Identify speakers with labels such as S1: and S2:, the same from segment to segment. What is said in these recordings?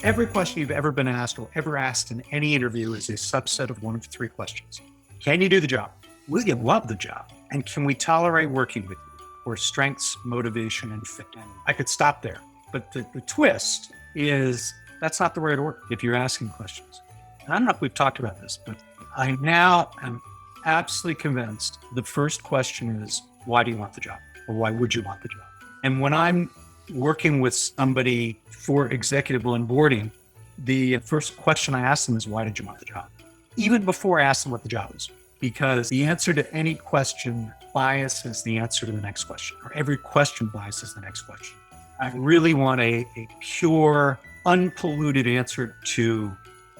S1: Every question you've ever been asked or ever asked in any interview is a subset of one of three questions. Can you do the job? Will you love the job? And can we tolerate working with you? Or strengths, motivation, and fit. And I could stop there. But the twist is that's not the right order if you're asking questions. And I don't know if we've talked about this, but I now am absolutely convinced the first question is, why do you want the job? Or why would you want the job? And when I'm working with somebody for executive onboarding, the first question I ask them is, why did you want the job? Even before I ask them what the job is, because the answer to any question biases the answer to the next question, or every question biases the next question. I really want a pure, unpolluted answer to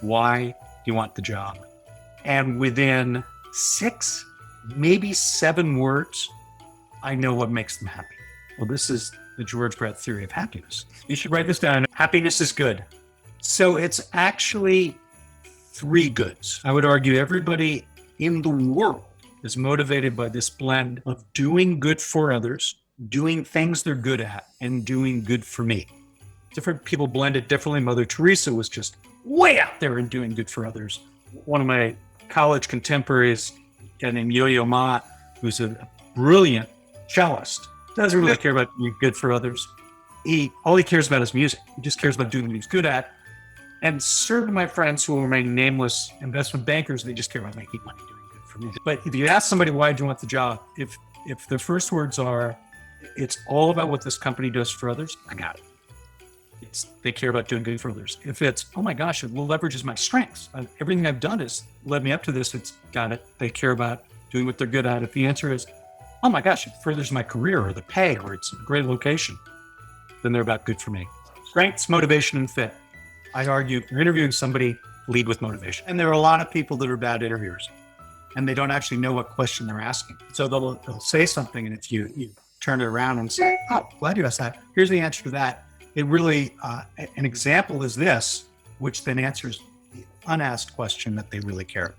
S1: why you want the job. And within 6, maybe 7 words, I know what makes them happy. Well, this is the George Bradt theory of happiness. You should write this down. Happiness is good. So it's actually 3 goods. I would argue everybody in the world is motivated by this blend of doing good for others, doing things they're good at, and doing good for me. Different people blend it differently. Mother Teresa was just way out there in doing good for others. One of my college contemporaries, a guy named Yo-Yo Ma, who's a brilliant cellist, doesn't really care about doing good for others. All he cares about is music. He just cares about doing what he's good at. And certain of my friends who will remain nameless investment bankers, they just care about making money doing good for me. But if you ask somebody, why do you want the job? If the first words are, it's all about what this company does for others, I got it. They care about doing good for others. If it's, oh my gosh, it leverages my strengths. Everything I've done has led me up to this. It's got it. They care about doing what they're good at. If the answer is, oh my gosh, it furthers my career or the pay or it's a great location, then they're about good for me. Strengths, motivation, and fit. I argue if you're interviewing somebody, lead with motivation. And there are a lot of people that are bad interviewers and they don't actually know what question they're asking. So they'll say something, and if you turn it around and say, oh, glad you asked that. Here's the answer to that. It really, an example is this, which then answers the unasked question that they really care about.